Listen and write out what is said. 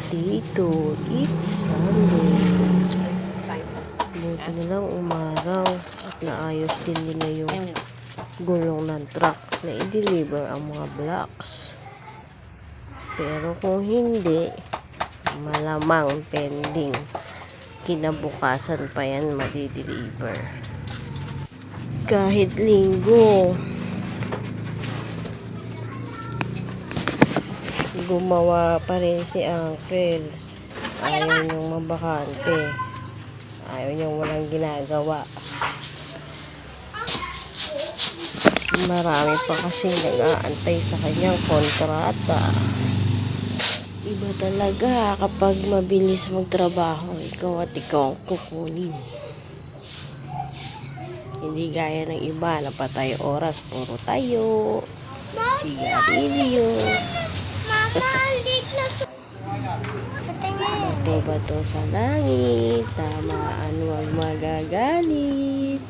Dito, it's Sunday. Buti na lang umaraw at naayos din nila yung gulong ng truck na i-deliver ang mga blocks. Pero kung hindi, malamang pending. Kinabukasan pa yan madi-deliver. Kahit linggo, gumawa pa rin si Uncle. Ayaw niyang mabakante. Ayaw niyang walang ginagawa. Marami pa kasi nag-aantay sa kanyang kontrata. Iba talaga kapag mabilis magtrabaho, ikaw at ikaw ang kukunin. Hindi gaya ng iba na patay oras, puro tayo, sigarilyo. Bato-bato sa langit, tamaan wag magagalit.